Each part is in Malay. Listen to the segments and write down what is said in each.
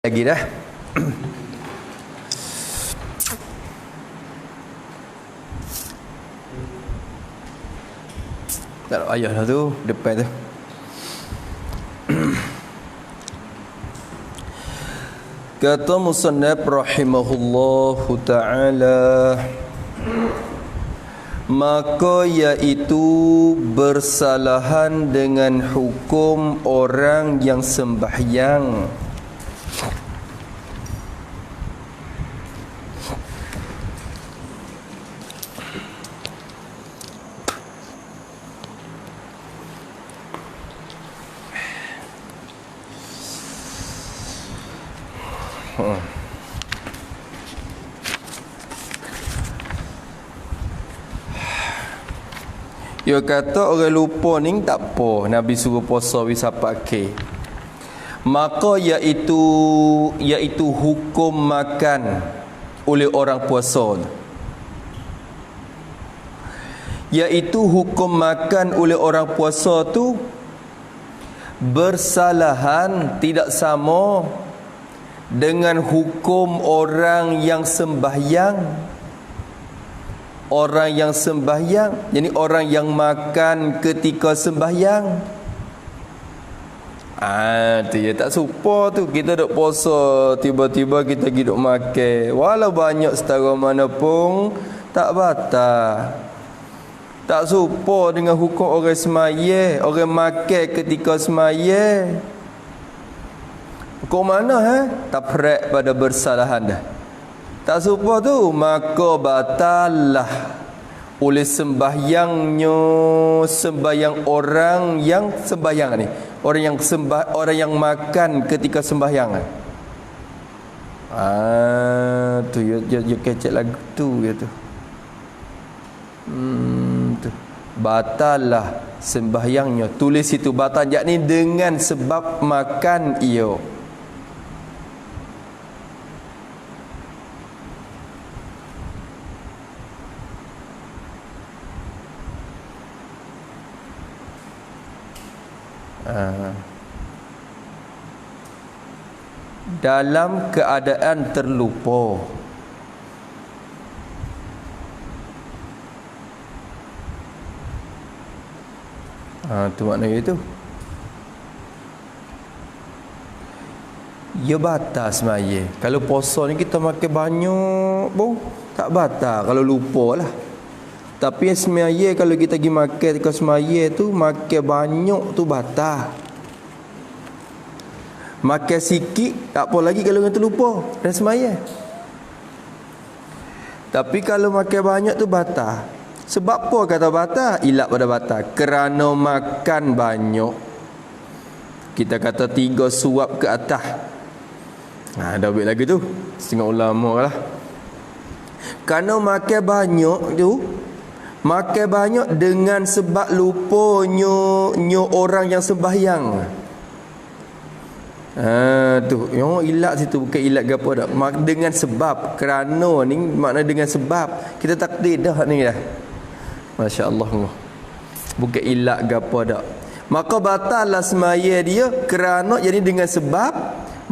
lagi dah. Tak ada ayah dah tu depan tu. Kata musannaf rahimahullahu ta'ala, maka iaitu bersalahan dengan hukum orang yang sembahyang Dia kata orang lupa ni tak apa, Nabi suruh puasa wis sapake. Maka iaitu hukum makan oleh orang puasa. Iaitu hukum makan oleh orang puasa tu bersalahan tidak sama dengan hukum orang yang sembahyang. Orang yang sembahyang, jadi orang yang makan ketika sembahyang. Tu ya tak serupa tu. Kita duk puasa, tiba-tiba kita pergi duk makan. Walau banyak setara mana pun tak batal. Tak serupa dengan hukum orang semaya, orang makan ketika semaya. Hukum mana tafriq pada bersalahan dah. Tak serupa tu, maka batallah oleh sembahyangnya, sembahyang orang yang sembahyang ni, orang yang makan ketika sembahyang. Tu ya kecek lagu tu ya tu. Tu. Batallah sembahyangnya. Tulis itu batal yakni dengan sebab makan ia. Dalam keadaan terlupa. Tu maknanya itu. Ya batal semaya. Kalau puasa ni kita makan banyak pun tak batal kalau lupa lah. Tapi semaya kalau kita pergi makan dekat semaya tu, makan banyak tu batal. Makan sikit tak apa lagi kalau kita lupa dan semaya. Tapi kalau makan banyak tu batal. Sebab apa kata batal? Ilat pada batal. Kerana makan banyak. Kita kata 3 suap ke atas. Dah ambil lagi tu. Setengah ulama lah. Kerana makan banyak tu, makan banyak dengan sebab lupanya orang yang sembahyang. Tu yang ilat situ, bukan ilat gapo dak. Dengan sebab, kerana ni makna dengan sebab. Kita takdir dah ni dah. Masya-Allah. Bukan ilat gapo dak. Maka batallah semaya dia kerana jadi dengan sebab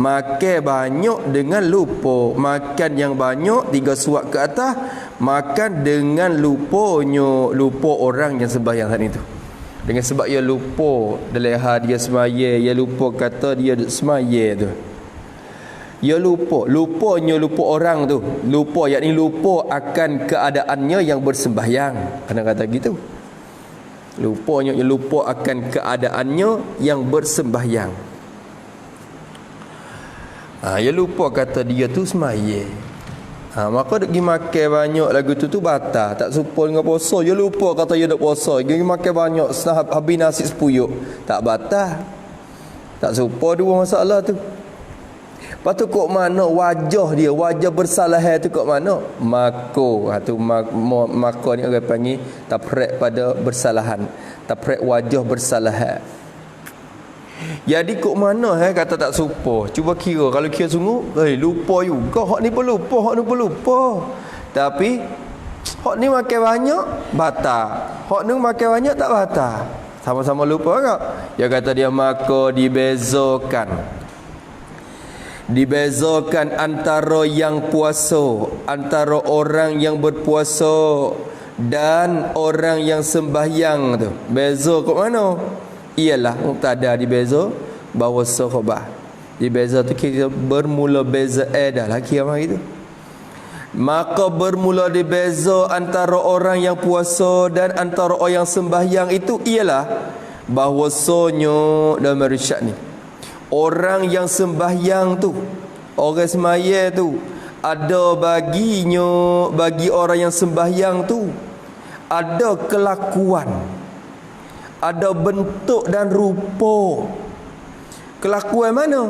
makan banyak dengan lupa. Makan yang banyak 3 suap ke atas, makan dengan lupa orang yang sembahyang saat itu. Dengan sebab ia lupa dalam hal dia semaya, ia lupa kata dia semaya tu. Ia lupanya orang tu. Lupa yakni lupa akan keadaannya yang bersembahyang. Kena kata gitu. Lupanya ia lupa akan keadaannya yang bersembahyang. Ia lupa kata dia tu semaya. Maka dia pergi makan banyak lagu tu batal. Tak serupa dengan puasa. Dia lupa kata dia dak puasa. Dia pergi makan banyak habis nasi sepuyuk. Tak batal. Tak serupa dua masalah tu. Lepas tu kok mana wajah dia, wajah bersalah tu kok mana? Mako. Mako ni orang panggil tafriq pada bersalahan. Tafriq wajah bersalah. Jadi kok mana kata tak serupa. Cuba kira, kalau kira sungguh lupa juga. Hak ni pun lupa. Tapi hak ni makan banyak batal. Hak ni makan banyak tak batal. Sama-sama lupa tak? Dia kata dia maka dibezakan Dibezakan antara yang puasa, antara orang yang berpuasa dan orang yang sembahyang tu. Beza kat mana? Ialah mubtada dibeza bahawa khabar. Dibeza tu kita bermula beza dah lah kira gitu. Maka bermula dibeza antara orang yang puasa dan antara orang yang sembahyang itu ialah bahwasanya dalam risyad ni orang yang sembahyang tu, orang semaya tu, ada baginya, bagi orang yang sembahyang tu ada kelakuan, ada bentuk dan rupa. Kelakuan mana?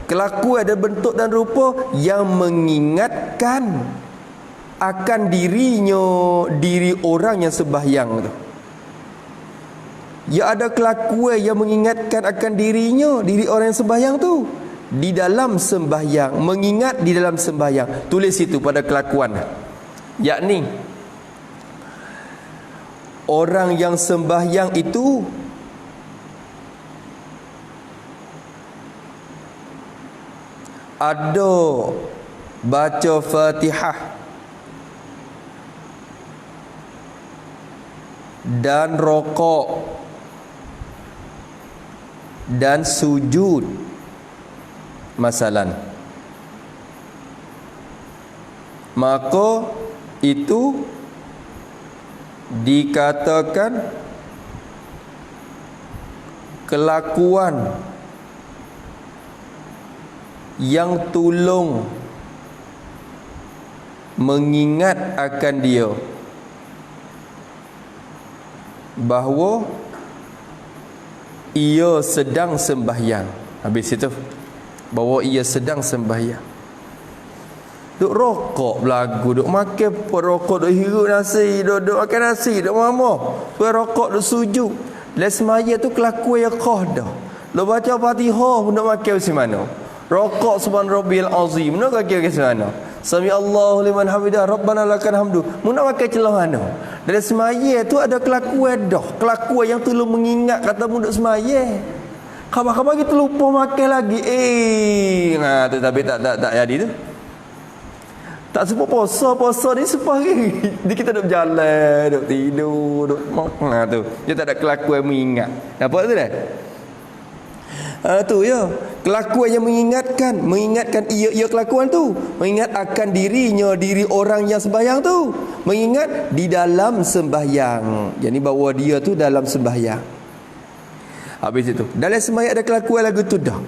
Kelakuan dan bentuk dan rupa yang mengingatkan akan dirinya, diri orang yang sembahyang tu. Ya, ada kelakuan yang mengingatkan akan dirinya, diri orang yang sembahyang tu di dalam sembahyang, mengingat di dalam sembahyang. Tulis itu pada kelakuan, yakni orang yang sembahyang itu ada baca Fatihah dan rokok dan sujud masalan, maka itu dikatakan kelakuan yang tolong mengingat akan dia bahawa ia sedang sembahyang. Habis itu bahawa ia sedang sembahyang. Duk rokok belagu, duk makan perokok, duk hirup nasi, duk makan nasi, duk mama, perokok, duk sujud. Les semaya tu kelakuan yang kau dah. Lu baca Fatihah nak makan macam mana? Rokok subhan rabbil azim nak kira macam mana? Sami Allahu liman hamidah rabbana lakal hamdu mu nak makan celah mana? Dalam semaya tu ada kelakuan dah, kelakuan yang tolong mengingat kata mu duk semaya. Khabar-khabar kita lupa makan lagi. Tu tapi tak jadi tu. Tak sebut puasa ni separi. Di kita duk berjalan, duk tidur, duk tu. Dia tak ada kelakuan mengingat. Nampak tu dah? Tu ya, kelakuan yang mengingatkan ia kelakuan tu, mengingat akan dirinya, diri orang yang sembahyang tu, mengingat di dalam sembahyang. Jadi bahawa dia tu dalam sembahyang. Habis itu, dalam sembahyang ada kelakuan lagu tu dah.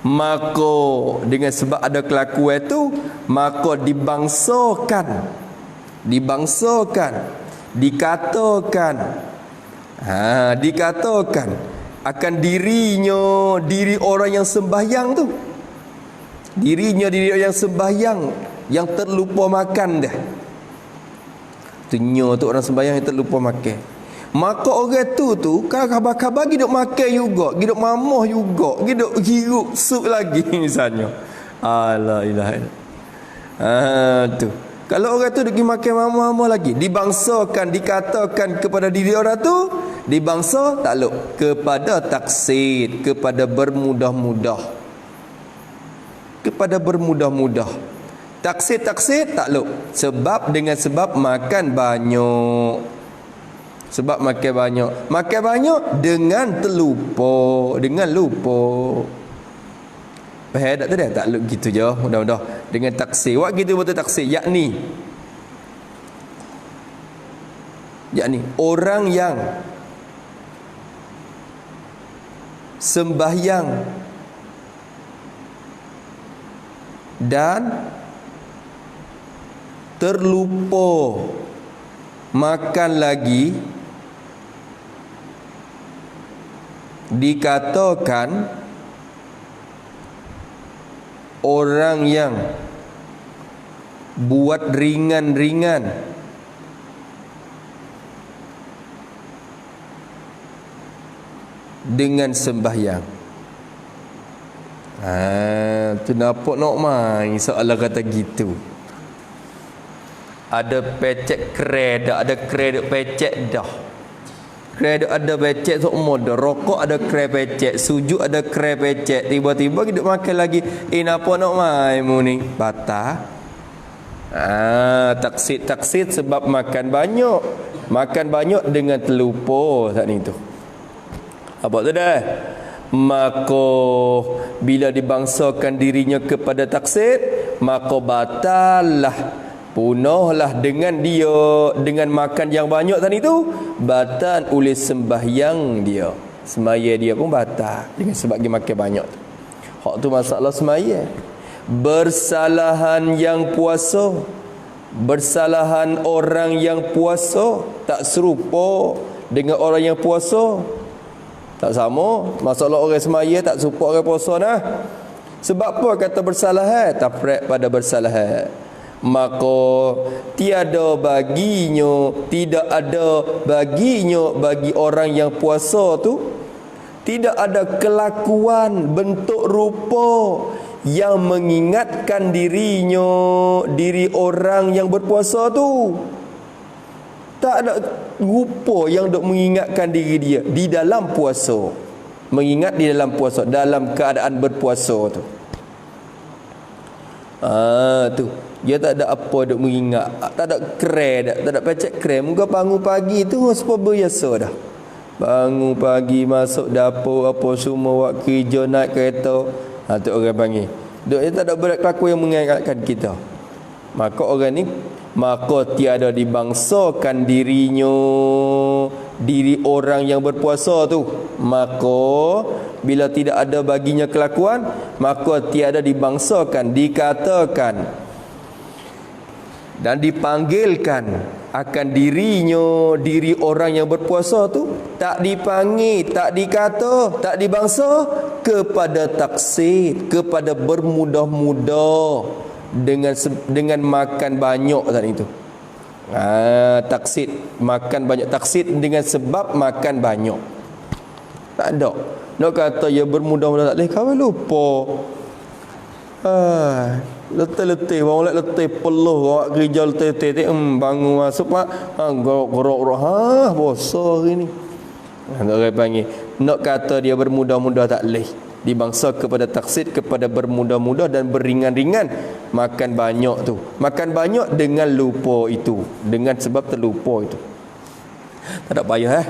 Maka dengan sebab ada kelakuan tu, maka dikatakan akan dirinya, diri orang yang sembahyang tu, dirinya, diri orang yang sembahyang yang terlupa makan dah. Tunya tu orang sembahyang yang terlupa makan. Maka orang tu kan khabar-khabar hidup makan juga, hidup mamah juga, hidup hirup sup lagi misalnya. La ilaha illallah. Tu. Kalau orang tu pergi makan mamah lagi, dibangsakan, dikatakan kepada diri orang tu, dibangsa takluk kepada taksid, kepada bermudah-mudah. Kepada bermudah-mudah. Taksid takluk sebab dengan sebab makan banyak. Sebab makan banyak dengan terlupa, dengan lupa. Faham tak tadi? Tak luk gitu je. Mudah-mudah dengan taksir. Wak gitu betul taksir, yakni orang yang sembahyang dan terlupa makan lagi, dikatakan orang yang buat ringan-ringan dengan sembahyang. Tu nampak nak main soalan kata gitu. Ada pecek kredit, ada kredit pecek dah. Kre ada becek semua dah. Rokok ada kre becek, sujud ada kre becek. Tiba-tiba kita makan lagi. Napa nak mai mu ni? Batal. Taksid sebab makan banyak. Makan banyak dengan terlupa saat ni tu. Apa tu dah? Maka bila dibangsakan dirinya kepada taksid, maka batallah, punahlah dengan dia, dengan makan yang banyak tadi tu, batal oleh sembahyang dia. Semaya dia pun batal dengan sebab dia makan banyak tu. Hak tu masalah semaya. Bersalahan yang puasa, bersalahan orang yang puasa tak serupa dengan orang yang puasa. Tak sama. Masalah orang semaya tak serupa orang puasa dah. Sebab apa kata bersalah? Tafriq pada bersalah. Maka tiada baginya, tidak ada baginya bagi orang yang puasa tu, tidak ada kelakuan bentuk rupa yang mengingatkan dirinya, diri orang yang berpuasa tu. Tak ada rupa yang dok mengingatkan diri dia di dalam puasa. Mengingat di dalam puasa, dalam keadaan berpuasa tu. Tu. Dia tak ada apa dok mengingat. Tak ada kre, tak ada pecek kre. Muka bangun pagi tu sebab biasa dah. Bangun pagi masuk dapur apa semua, buat kerja, naik kereta. Tu orang panggil. Dia tak ada berlaku yang mengingatkan kita. Maka orang ni, maka tiada dibangsakan dirinya, diri orang yang berpuasa tu. Maka bila tidak ada baginya kelakuan, maka tiada dibangsakan, dikatakan dan dipanggilkan akan dirinya, diri orang yang berpuasa tu, tak dipanggil, tak dikata, tak dibangsa kepada taksid, kepada bermudah-mudah dengan makan banyak tadi itu. Taksid, makan banyak. Taksid dengan sebab makan banyak. Tak ada. Nak kata ya bermudah-mudah tak boleh, kau lupa. Letih-letih, bangun letih peluh, awak kerja letih-letih, bangun masuk pak, gorok-gorok, bosan hari ni. Tak orang panggil. Nak kata dia bermudah-mudah tak boleh. Dibangsa kepada taksid, kepada bermudah-mudah dan beringan-ringan. Makan banyak tu, makan banyak dengan lupa itu, dengan sebab terlupa itu. Tak ada payah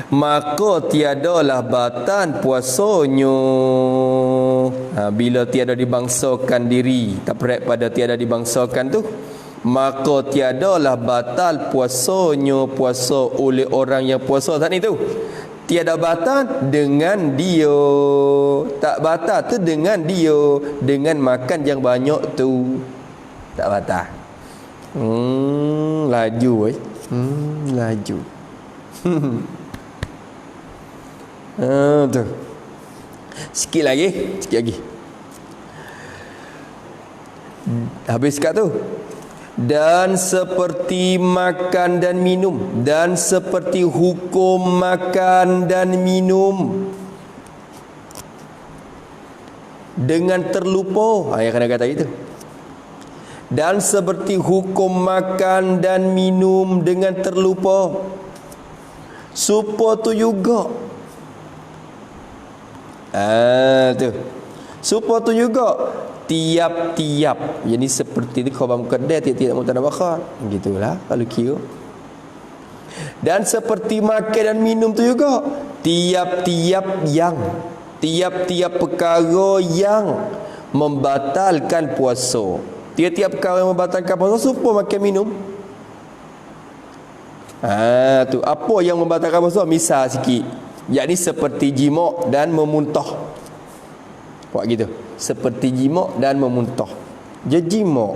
Maka tiadalah batan puasanya. Bila tiada dibangsakan diri, tak perak pada tiada dibangsakan tu, maka tiadalah batal puasanya, puasa oleh orang yang puasa saat itu. Tiada batal dengan dia. Tak batal tu dengan dia, dengan makan yang banyak tu. Tak batal. Laju laju. Tu. Sikit lagi. Habis kat tu. Dan seperti makan dan minum, dan seperti hukum makan dan minum dengan terlupa. Yang kena kata itu. Dan seperti hukum makan dan minum dengan terlupa, supa tu juga. Tu. Supa tu juga tiap-tiap. Jadi seperti itu khabar muqaddar, tiap-tiap mubtada bakhar. Gitulah kalau kira. Dan seperti makan dan minum tu juga tiap-tiap perkara yang membatalkan puasa. Tiap-tiap perkara yang membatalkan puasa, supa makan minum. Tu apa yang membatalkan puasa? Misal sikit, yakni seperti jima' dan memuntah. Buat gitu. Seperti jima' dan memuntah. Je jima'.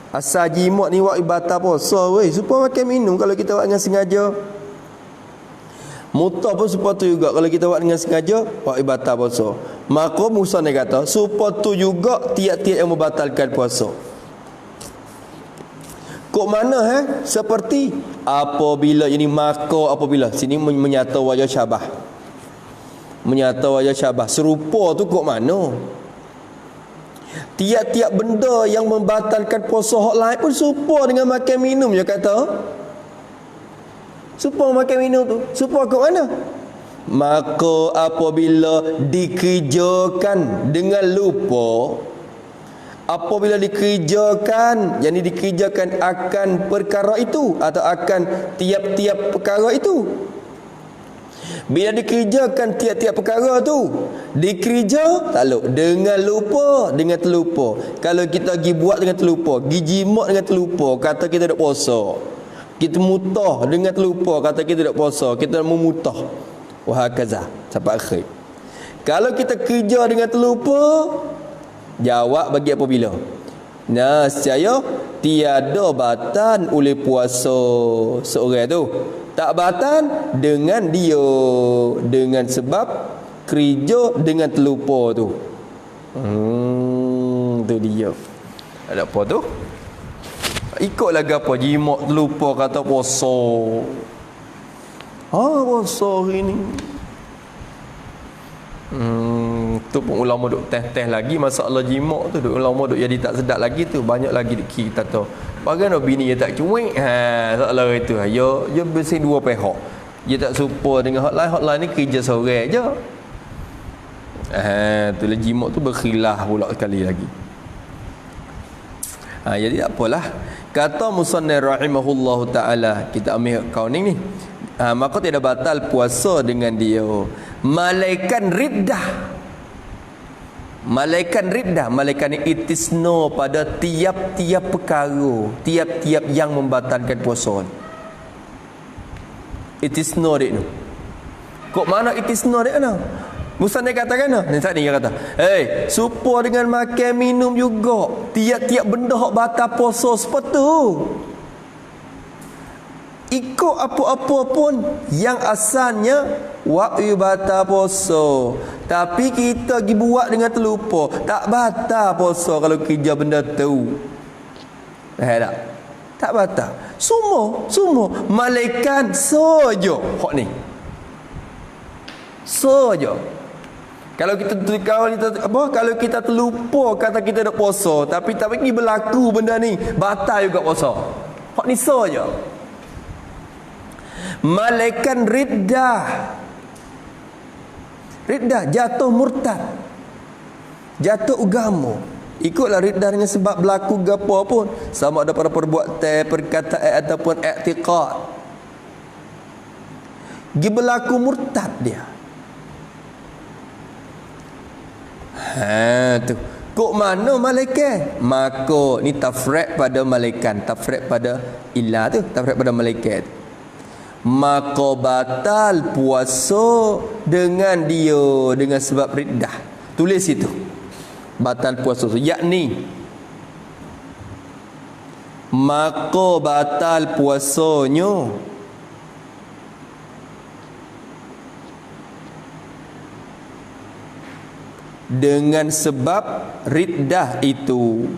Asal jima' ni buat ibadah puasa weh. Supaya makan minum kalau kita buat dengan sengaja. Muntah pun supaya tu juga kalau kita buat dengan sengaja, buat ibadah puasa. Maka Musa ni kata, supaya tu juga tiap-tiap yang membatalkan puasa. Kok mana seperti apabila ini maka apabila sini menyata wajah syabah. Menyata wajah syabah. Serupa tu kok mana? Tiap-tiap benda yang membatalkan puasa hak lain pun serupa dengan makan minum je kata. Supaya makan minum tu. Supaya ke mana? Maka apabila dikerjakan dengan lupa, apabila dikerjakan, yakni dikerjakan akan perkara itu atau akan tiap-tiap perkara itu. Bila dikerjakan tiap-tiap perkara tu, dikerja tak dengan lupa, dengan terlupa. Kalau kita pergi buat dengan terlupa, pergi jimat dengan terlupa, kata kita tak puasa. Kita mutah dengan terlupa, kata kita tak puasa, kita memutah. Wahakaza sampai akhir. Kalau kita kerja dengan terlupa, jawab bagi apabila. Nah, saya tiada batan oleh puasa seorang tu. Tak batan dengan dia, dengan sebab kerja dengan terlupa tu. Tu dia. Ada apa tu? Ikut lagi apa? Jimat terlupa kata puasa. Puasa hari ni. Tu pun ulama duk teh-teh lagi masalah jimat tu. Ulama duk jadi tak sedap lagi tu. Banyak lagi kita tahu. Bagaimana bini dia tak cuik? Soalan itu. Dia bersih dua pihak. Dia tak serupa dengan hotline ni kerja seorang je. Tu lah jimat tu berkhilaf pula sekali lagi. Jadi tak apalah. Kata musannif rahimahullahu taala, kita ambil kau ni. Maka tidak batal puasa dengan dia. Malaikat riddah. Malaikat riddah, malaikat ni itisna pada tiap-tiap perkara, tiap-tiap yang membatalkan puasa. Itisna dia tu. Kok mana itisna dia tu? Musannif katakan nah, ni tadi dia kata, supaya dengan makan minum juga, tiap-tiap benda hak batal puasa seperti tu. Ikut apa-apa pun yang asalnya waktu batal puasa, tapi kita pergi buat dengan terlupa, tak batal puasa kalau kerja benda tu. Tak batal. Semua malaikat saja hak ni. Saja. Kalau kita terlupa kata kita nak puasa, tapi pergi berlaku benda ni, batal juga puasa. Hak ni saja. Malaikat riddah jatuh murtad, jatuh agama. Ikutlah riddah dengan sebab berlaku gapo pun, sama ada pada perbuatan, perkataan ataupun i'tiqad. Dia berlaku murtad dia. Tu. Kok mana malaikat? Maka ni tafriq pada malaikat, tafriq pada ilah tu, tafriq pada malaikat. Maka batal puasa dengan dia dengan sebab riddah. Tulis itu. Batal puasa tu, yakni maka batal puasanya dengan sebab riddah itu.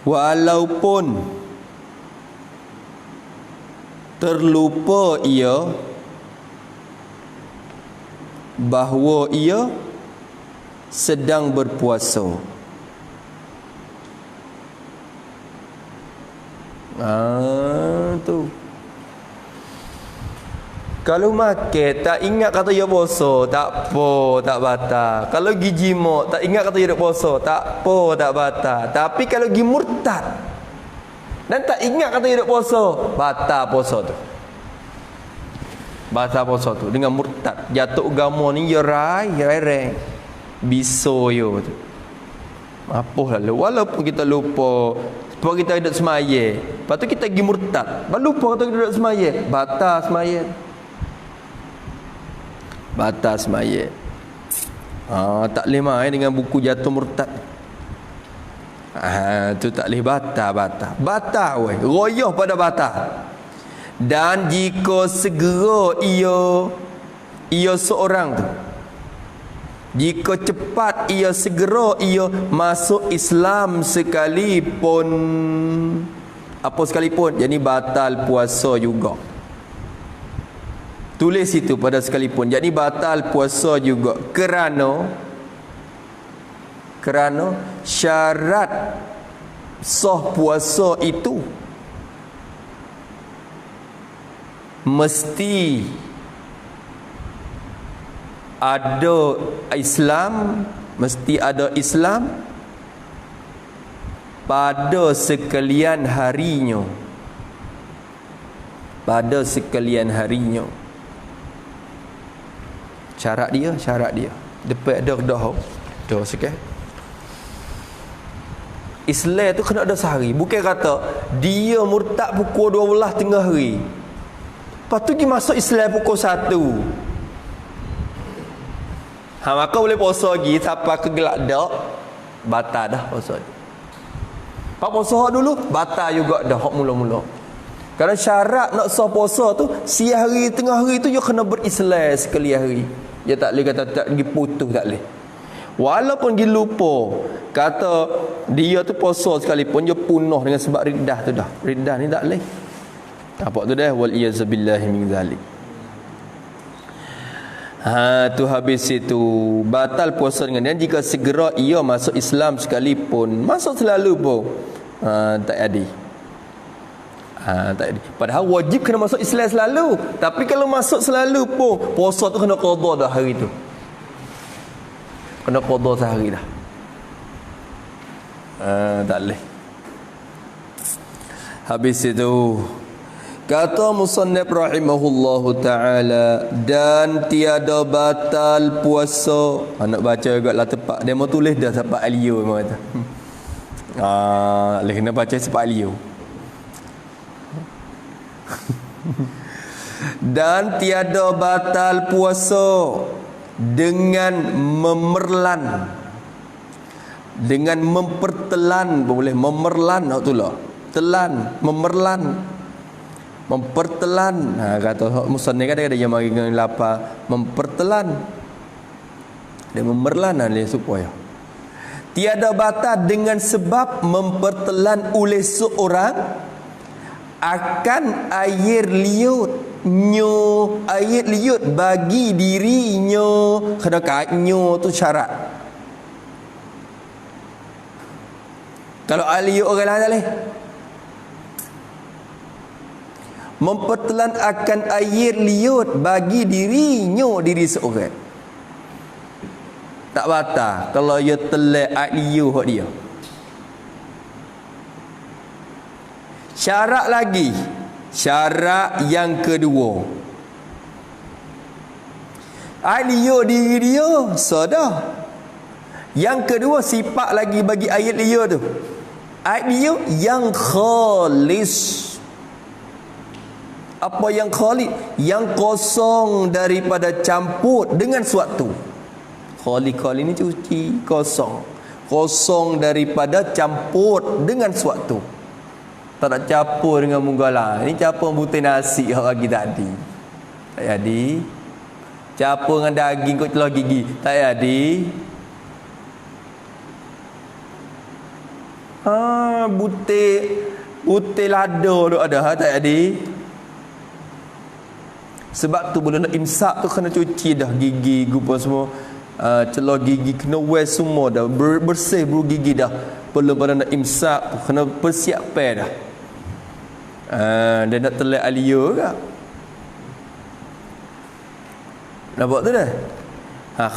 Walaupun terlupa ia bahawa ia sedang berpuasa. Tu. Kalau makan tak ingat kata dia puasa, tak apa, tak batal. Kalau pergi jimat tak ingat kata dia nak puasa, tak apa, tak batal. Tapi kalau pergi murtad dan tak ingat kata dia nak puasa, batal puasa tu. Batal puasa tu dengan murtad. Jatuh agama ni ya reng. Biso yo tu. Apa lalu walaupun kita lupa, sebab kita hidup semaya. Lepas tu kita pergi murtad. Lupa kata kita hidup semaya, batal semaya. Batal semaya. Tak boleh main dengan buku jatuh murtad. Tu tak boleh batal. Batal weh. Royah pada batal. Dan jika segera ia seorang tu, jika cepat ia segera ia masuk Islam sekalipun, apa sekalipun, jadi batal puasa juga. Tulis itu pada sekalipun. Jadi batal puasa juga kerana syarat sah puasa itu mesti ada Islam, mesti ada Islam pada sekalian harinya. Pada sekalian harinya. Syarat dia. Depan ada dah. Dah sikit. Islam tu kena ada sehari. Bukan kata dia murtad pukul 12 tengah hari. Lepas tu pergi masuk Islam pukul 1. Maka boleh puasa lagi sampai ke gelap dak. Batal dah puasa. Pak puasa dulu batal juga dah hak mula-mula. Kerana syarat nak sah puasa tu siang hari tengah hari tu dia kena berislam sekali hari. Dia tak boleh kata tak pergi putus, tak boleh. Walaupun dia lupa kata dia tu puasa sekalipun dia punah dengan sebab riddah tu dah. Riddah ni tak boleh. Apa tu dah wal iyazabillahi min zalik. Tu habis itu batal puasa dengan dia jika segera ia masuk Islam sekalipun. Masuk selalu pun tak ada. Tak ada. Padahal wajib kena masuk Islam selalu. Tapi kalau masuk selalu pun puasa tu kena qada dah hari tu. Kena qada sehari dah. Tak boleh. Habis itu kata musannif rahimahullahu ta'ala, dan tiada batal puasa. Nak baca juga lah tepat. Dia mau tulis dah sampai aliyah memang kata. Boleh kena baca sampai aliyah. Dan tiada batal puasa dengan memerlan, dengan mempertelan. Boleh memerlan tu lah. Telan, memerlan, mempertelan. Kata musannif kan dia mari dengan lapar mempertelan dan memerlan dia supaya tiada batal dengan sebab mempertelan oleh seorang akan air liut air liut bagi dirinya. Kena katnya tu syarat. Kalau air liut orang lain tak boleh. Mempertelan akan air liut bagi dirinya, diri seorang. Tak batal kalau dia telan air liut hak dia. Syarat lagi, syarat yang kedua, air liut diri dia sudah. Yang kedua sifat lagi bagi air liut tu, air liut yang khalis. Apa yang khalis? Yang kosong daripada campur dengan suatu. Khali ni cuci, kosong daripada campur dengan suatu. Tak nak campur dengan munggala. Ini campur butir nasi yang bagi tadi. Tak jadi. Campur dengan daging kot celah gigi. Tak jadi. Butir lada tu ada. Tak jadi. Sebab tu bila nak imsak tu kena cuci dah gigi, gupa semua. Celah gigi kena wash semua dah. Bersih bulu gigi dah. Belum pada nak imsak kena persiapan dah. Dia nak telak alia ke? Nampak tu dah?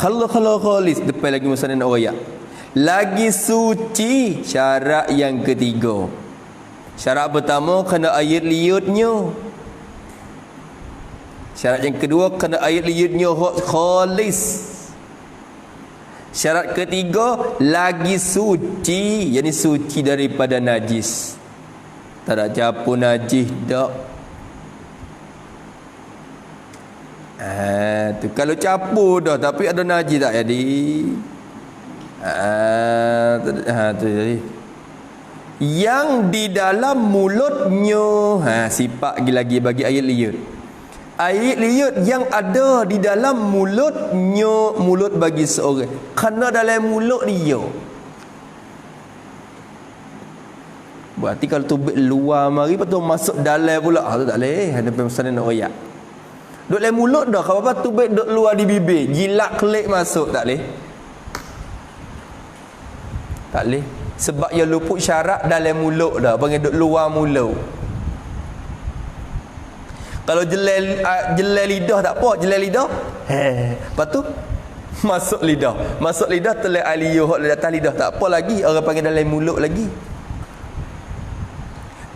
Kalau khalis. Depan lagi musannif nak royak. Lagi suci. Syarat yang ketiga. Syarat pertama kena air liutnya. Syarat yang kedua kena air liutnya khalis. Syarat ketiga lagi suci, yakni suci daripada najis. Tak ada campur najis dak. Tu kalau campur dah tapi ada najis tak jadi. Tu jadi. Yang di dalam mulutnya, sifat lagi bagi air liut. Air liut yang ada di dalam mulutnya, mulut bagi seorang. Kerana dalam mulut dia. Berarti kalau tubik luar mari lepas tu masuk dalam pula. Tu tak boleh. Ada pesan nak royak. Duk dalam mulut dah. Kalau apa tubik duk luar di bibir. Jilat kelik masuk. Tak boleh. Tak boleh. Sebab ia luput syarat dalam mulut dah, panggil duk luar mulut. Kalau jelai lidah tak apa, jelai lidah. Lepas tu masuk lidah. Masuk lidah telai aliyuh hok atas lidah tak apa lagi, orang panggil dalam mulut lagi.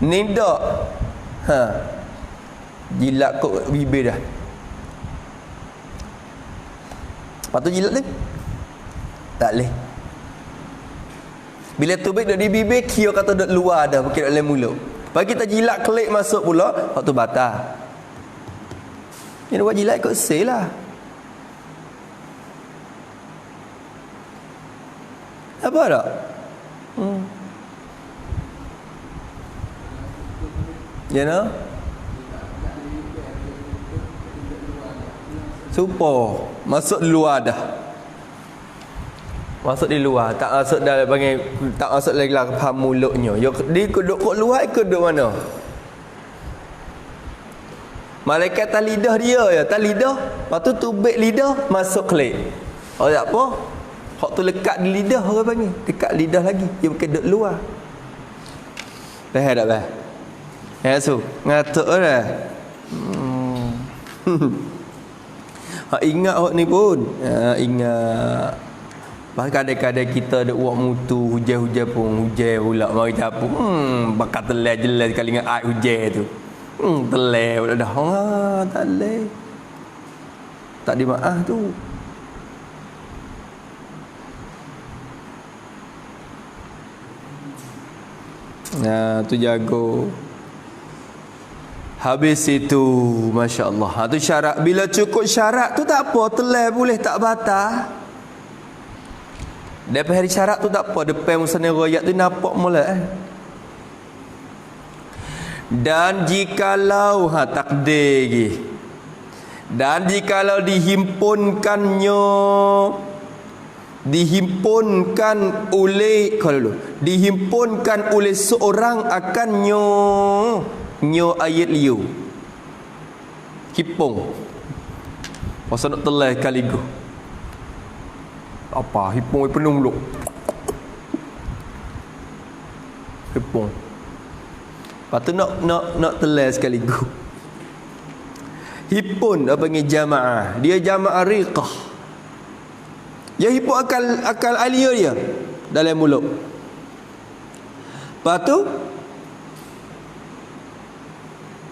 Ni dak. Jilat kok bibir dah. Lepas tu jilat ni tak leh. Bila tubik duk di bibir, kira kata duk luar dah, bukan dalam mulut. Bagi kita jilat kelik masuk pula, waktu batal. Ini buat jilat ikut sel lah. Apa tak? You know? Super. Masuk di luar dah. Masuk di luar, tak masuk dalam panggil, tak masuk lagi lah faham mulutnya. Dia duduk kat luar, ikut duduk mana? Malaikat tak lidah dia ya, tak lidah. Lepas tu tubik lidah masuk kelik. Oh tak apa. Hak tu lekat di lidah orang panggil. Dekat lidah lagi. Dia bukan duduk luar. Faham tak faham? Ya su, ngatuk dah. Hak ingat hak ni pun. Ingat. Bahkan kadang-kadang kita duk buat mutu, hujan-hujan pun, hujan pula mari capu. Bakal telai jelas kali dengan air hujan tu. Telai pula dah. Tak leh. Tak dimaaf tu. Nah, tu jago. Habis itu, Masya Allah. Tu syarat. Bila cukup syarat tu tak apa, telai boleh tak batal. Daripada hari syarat tu tak apa, depan musnad royat tu nampak mula. Dan jikalau takdir lagi. Dan jikalau dihimpunkan oleh seorang akan nyo ayat liu. Hipung. Pasal nak telai kaligu. Apa hipung penuh mulut. Hipung. Lepas tu nak telai sekaligus. Hipun apa panggil jamaah. Dia jamaah riqah. Dia hipun akal alia dia dalam mulut. Lepas tu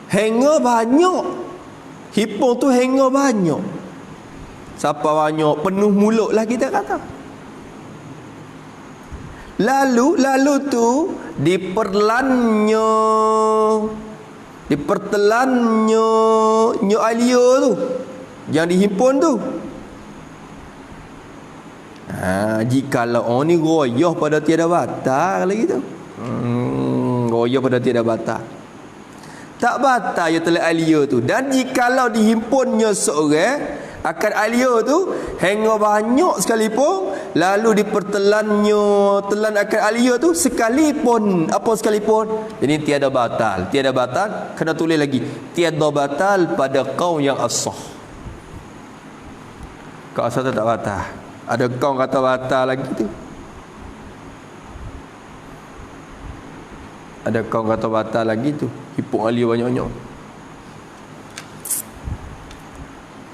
hanga banyak. Hipung tu hanga banyak. Siapa banyak penuh mulut lah kita kata. Lalu tu dipertelannya nyo alia tu yang dihimpun tu. Jikalau ni royah pada tiada batal kalau gitu. Royah pada tiada batal. Tak batal ya telah alia tu. Dan jikalau dihimpunnya seorang akan alia tu hingga banyak sekalipun, lalu dipertelannya telan akan alia tu sekalipun, apa sekalipun, jadi tiada batal. Tiada batal, kena tulis lagi, tiada batal pada kaum yang as-sah. Kau asal tak batal. Ada kaum kata batal lagi tu. Ada kaum kata batal lagi tu. Hipung alia banyak-banyak.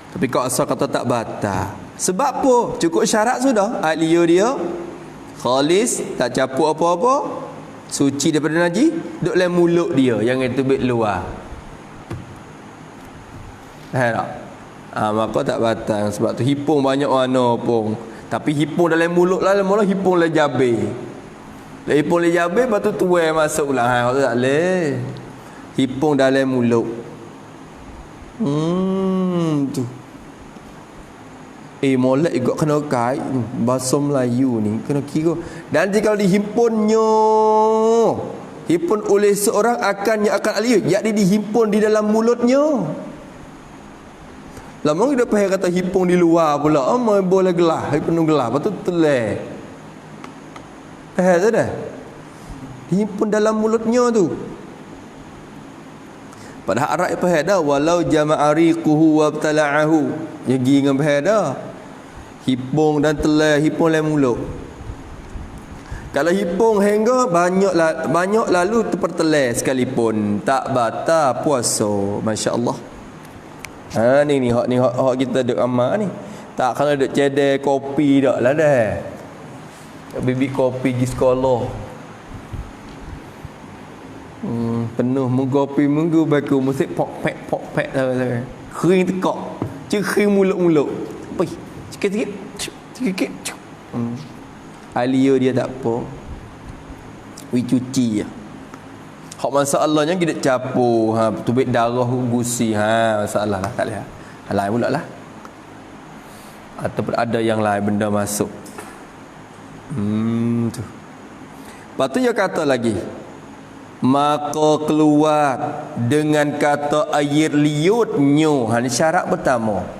Tapi kau asal kata tak batal. Sebab apa? Cukup syarat sudah. Alia dia khalis, tak capuk apa-apa, suci daripada najis, duduk dalam mulut dia, jangan tubik luar. Tak? Maka tak batal. Sebab tu hipung banyak warna pun. Tapi hipung dalam mulut lah, mula hipung dalam jabir. Hipung dalam jabir, lepas tu tuai masuk pula. Tak boleh. Hipung dalam mulut. Tu. Molek juga kena kait bahasa Melayu ni kena kira. Dan jika dihimpunnya, himpun oleh seorang akan alia, yakni dihimpun di dalam mulutnya. Lama kita faham kata himpun di luar pula. Boleh gelah, penuh gelah, lepas tu telai. Faham tak dah? Dihimpun dalam mulutnya tu. Padahal Arab faham dah, walau jama'a riquhu wa btala'ahu. Yang gi dengan faham dah. Hipung dan telai, hipung dalam mulut. Kalau hipung hingga banyak lalu terpertelai sekalipun tak batal puasa. Masya-Allah. Ni hak kita duk amal ni. Tak kalau duk cedek kopi dak lah dah. Bibi kopi pergi sekolah. Penuh mengkopi minggu baku musik pok pek tahu. Kering tekak. Kering muluk-muluk. Pergi. Sikit-sikit. Alio dia tak apa. We cuci je. Hak masalahnya kita capur, tubik darah gusi, masalah lah, tak boleh. Lain pula lah. Ataupun ada yang lain benda masuk. Tu. Lepas tu dia kata lagi, maka keluar dengan kata air liutnya. Ini syarat pertama.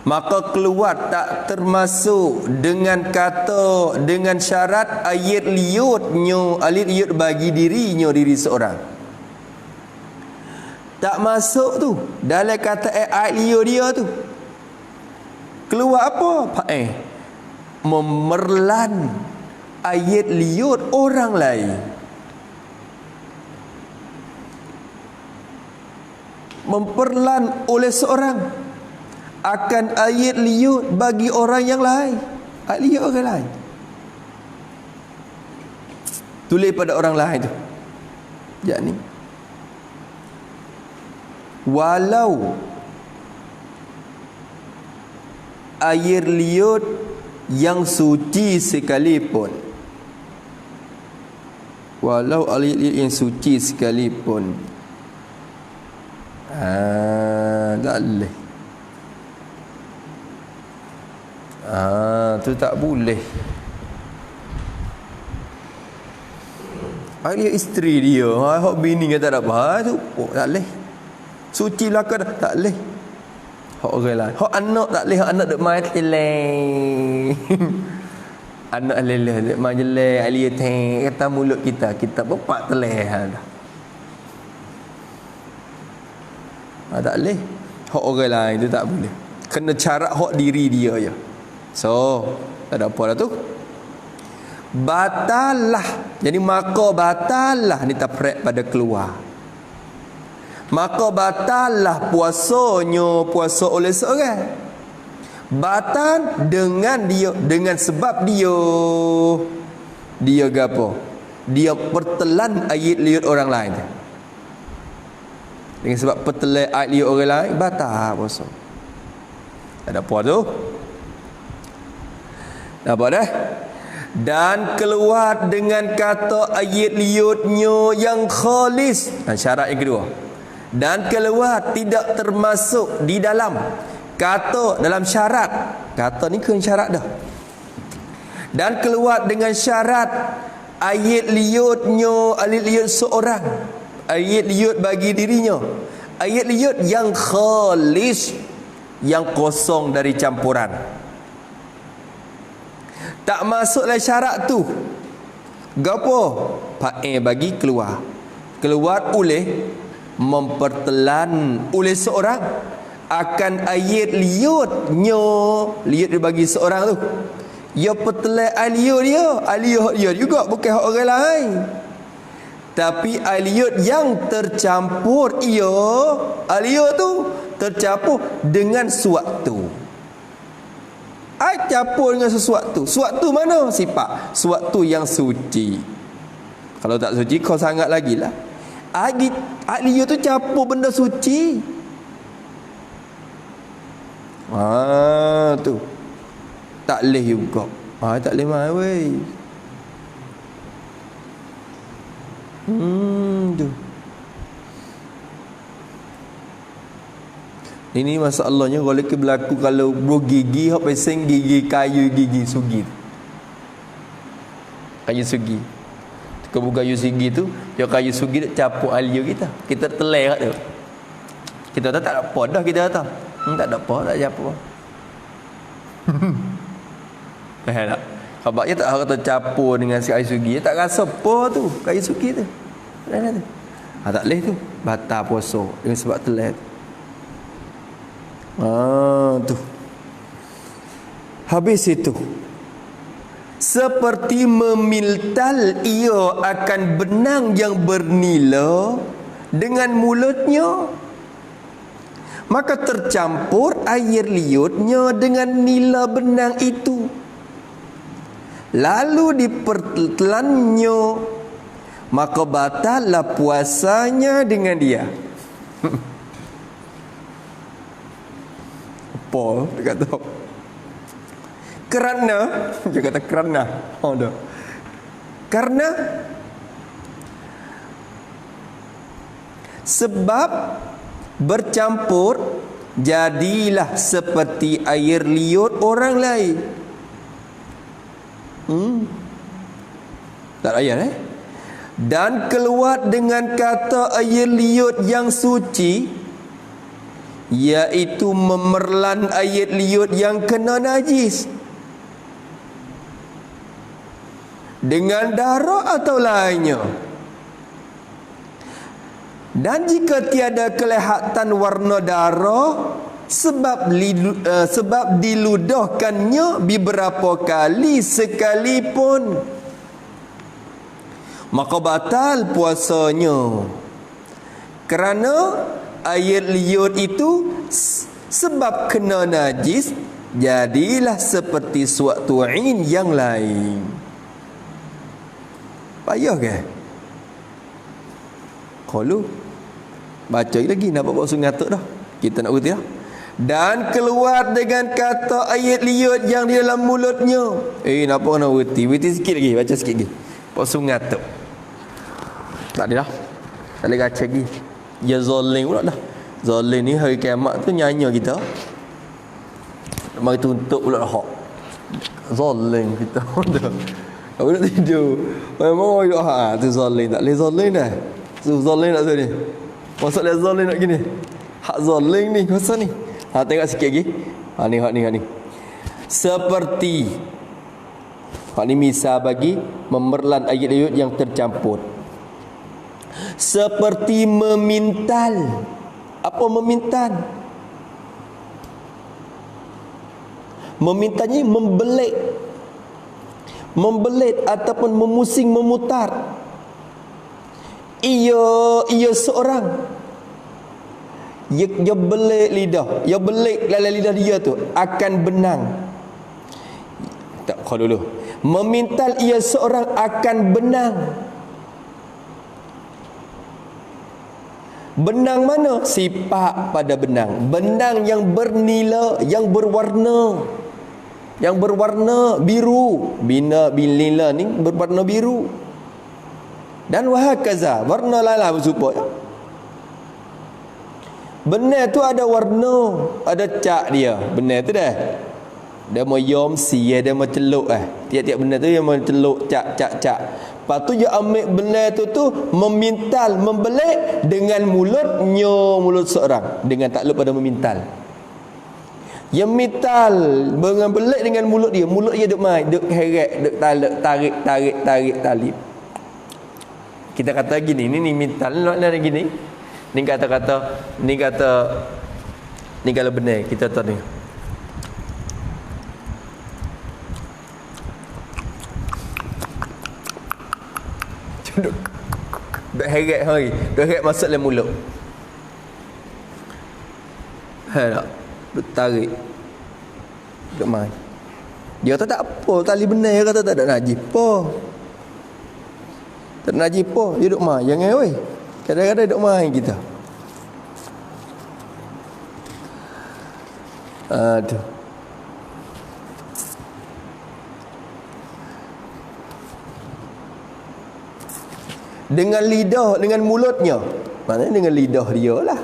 Maka keluar tak termasuk dengan kata, dengan syarat air liutnya, air liut bagi diri seorang. Tak masuk tu dalam kata air liut dia tu. Keluar apa? Memerlan air liut orang lain. Memperlan oleh seorang akan air liut bagi orang yang lain. Air liut orang lain. Tulis pada orang lain tu. Yakni walau air liut yang suci sekalipun. Walau air liut yang suci sekalipun. Tak boleh. Tu tak boleh. Air isteri dia, hak bini kata tak apa, tu tak boleh. Suci belaka dah, tak boleh. Hak orang lain. Hak anak tak boleh, hak anak duk main teleng. Anak lelah duk main jelek, alia teng kata mulut kita bepak teleng dah. Tak boleh. Hak orang lain tu tak boleh. Kena cara hak diri dia je. So, tak ada apa dah tu. Batalah. Jadi maka batalah ni taprek pada keluar. Maka batalah puasa oleh seorang. Batal dengan dia, dengan sebab dia gapo? Dia pertelan air liut orang lain. Dengan sebab pertelan air liut orang lain batal puasa. Tak ada apa tu. Nampak dah? Dan keluar dengan kata ayat liutnya yang khalis. Syarat yang kedua. Dan keluar tidak termasuk di dalam kata, dalam syarat. Kata ni kan syarat dah. Dan keluar dengan syarat ayat liutnya, ayat liut seorang, ayat liut bagi dirinya, ayat liut yang khalis, yang kosong dari campuran. Tak masuklah syarat tu. Gapo? Bagi keluar. Keluar oleh mempertelan oleh seorang akan ayat liutnya, liut bagi seorang tu. Ia pertelan liut dia juga, bukan hak orang lain. Tapi liut yang tercampur liut tu tercampur dengan suatu. Campur dengan sesuatu. Suatu mana? Sifat. Suatu yang suci. Kalau tak suci, kau sangat lagi lah. Liut tu campur benda suci. Tu. Tak boleh juga. Tak boleh main weh. Tu. Ini masalahnya kalau berlaku kalau bergigi hak pesing gigi kayu gigi sugi. Kayu sugi. Kalau kayu sugi tu, dia kayu sugi dak capuk alia kita. Kita telai kat tu. Kita tak ada apa dah kita kata. Tak ada apa, tak capuk. Faham tak? Sebabnya tak kata capur dengan si kayu sugi, tak rasa apa tu kayu sugi tu. Tak boleh tu. Batal puasa dengan sebab telai tu. Tu. Habis itu seperti memiltal ia akan benang yang bernila dengan mulutnya, maka tercampur air liurnya dengan nila benang itu, lalu dipertelannya, maka batallah puasanya dengan dia. Apa dia kata? Kerana dia kata kerana dah. Karena sebab bercampur jadilah seperti air liur orang lain. Tak ayat dan keluar dengan kata air liur yang suci, iaitu memerlan air liur yang kena najis dengan darah atau lainnya. Dan jika tiada kelihatan warna darah sebab diludahkannya beberapa kali sekalipun, maka batal puasanya. Kerana air liur itu sebab kena najis, jadilah seperti suatu ain yang lain. Payah ke? Kalau baca lagi nak bawa sungai tu dah. Kita nak berhenti dah. Dan keluar dengan kata ayat liut yang di dalam mulutnya. Nak nak berhenti? Berhenti sikit lagi, baca sikit lagi. Bawa sungai tu. Tak ada dah. Tak boleh baca lagi. Ya zalim pula dah. Zalim ni hari kiamat tu nyanyi kita. Mari tuntut pula hak. Zalim kita. Aku nak tidur. Memang orang tu zalim. Tak boleh zalim dah. Zalim nak tu ni. Maksud dia zalim nak gini. Hak zalim ni kuasa ni. Tengok sikit lagi. Hak ni. Seperti hak ni misal bagi memerlan air liur yang tercampur. Seperti memintal. Apa memintal? Memintalnya membelit ataupun memusing memutar. Ia seorang ia belit lidah, ia belit dalam lidah dia tu akan benang. Tak kau dulu. Memintal ia seorang akan benang. Benang mana? Sifat pada benang. Benang yang bernila, yang berwarna. Yang berwarna biru. Binila ni berwarna biru. Dan wahakaza, warna lain bersupa. Benar tu ada warna, ada cak dia. Benar tu dah. Dia mau yom si, dia mau celuk tiap-tiap benda tu dia mau celuk cak. Lepas tu dia ambil benda tu memintal, membelik dengan mulut seorang. Dengan takluk pada memintal. Yang mintal dengan belik dengan mulut dia duk main, duk heret, duk tarik talib. Kita kata gini, ni mintal nak gini. Ni kalau benar kita tahu ni. Duk heret hari, duk heret masuk dalam mulut. Tak? Duk tarik. Duk main. Dia kata tak apa, tali benar dia kata tak ada najis apa. Tak ada najis apa, dia duk main. Jangan weh. Kadang-kadang duk main kita. Aduh. Dengan lidah, dengan mulutnya. Maknanya dengan lidah dia lah.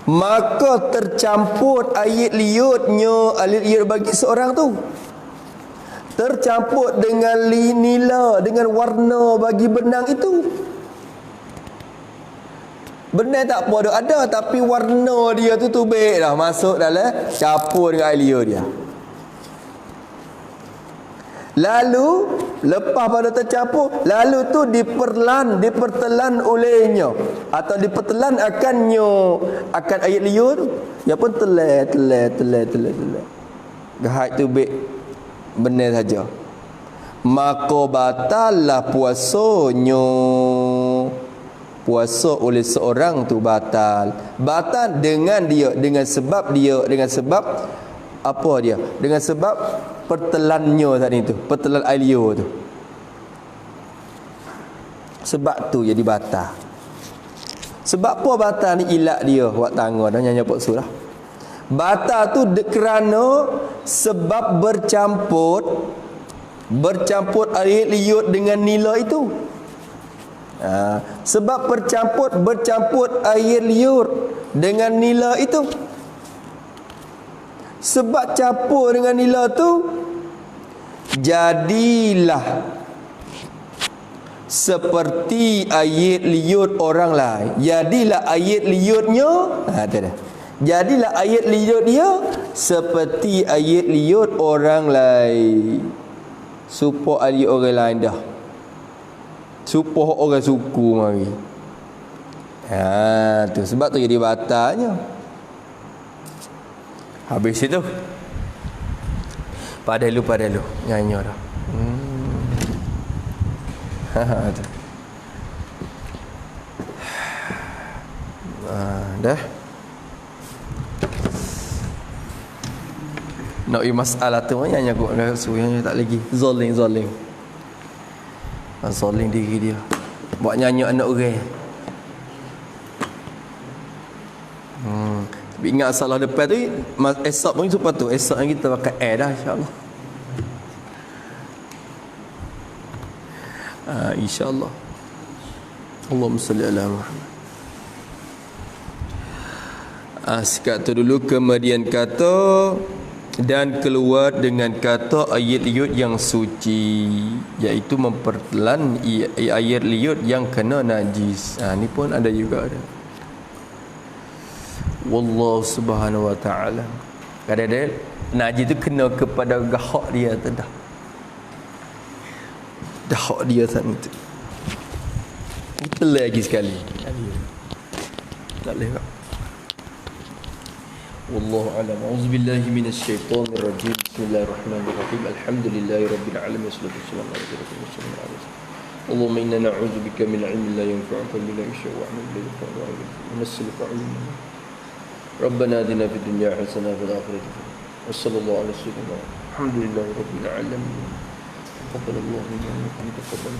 Maka tercampur air liurnya, air liur bagi seorang tu. Tercampur dengan nila, dengan warna bagi benang itu. Benang tak apa ada, tapi warna dia tu baik dah masuk dalam campur dengan air liur dia. Lalu lepas pada tercampur, lalu tu dipertelan olehnya atau dipertelan akan air liur, dia pun telat. Gahak tu baik benar saja. maka batallah puasanya. Puasa oleh seorang tu batal. Batal dengan dia, dengan sebab dia, dengan sebab apa dia? Dengan sebab pertelannya tadi tu, pertelan air liur tu. Sebab tu jadi batal. Sebab apa batal ni? Ilat dia buat tangga dah nyanyi apa surah. Batal tu kerana sebab bercampur air liur dengan nila itu. Sebab bercampur air liur dengan nila itu. Sebab campur dengan nila tu, jadilah seperti air liur orang lain. Jadilah air liurnya, jadilah air liur dia seperti air liur orang lain. Supaya air orang lain dah. Supaya orang suku mari. Tu sebab tu jadi batalnya. Habis itu Padalu nyanyi dah. Dah. Nak masalah tu nyanyi aku nyanyi tak lagi. Zoling. Zoling diri dia. Buat nyanyi anak orang. Tapi ingat salah depan tu, esok pun supaya tu. Esok yang kita pakai air dah, insyaAllah. InsyaAllah. Allahumma salli ala Muhammad. Sekat tu dulu. Kemudian kata, dan keluar dengan kata air liur yang suci, iaitu mempertelan air liur yang kena najis. Ni pun ada juga ada. Wallahu subhanahu wa ta'ala. Kadang-kadang najis tu kena kepada gahak dia tu dah. Gahak dia sana tu. Kita lagi sekali. Tak boleh tak? Wallahu a'lam. Auzubillahi minasyaitonir rajim. Bismillahirrahmanirrahim. Alhamdulillahi rabbil alamin. Wassalatu wassalamu ala rasulillah. Allahumma inna na'udzubika min 'ilmin la yanfa'u wa min 'amalin la yarfa'u wa nas'aluka 'ilman. ربنا آتنا في الدنيا حسنة وفي الآخرة حسنة وصلى الله على سيدنا الحمد لله رب العالمين. تقبل الله منا ومنكم تقبل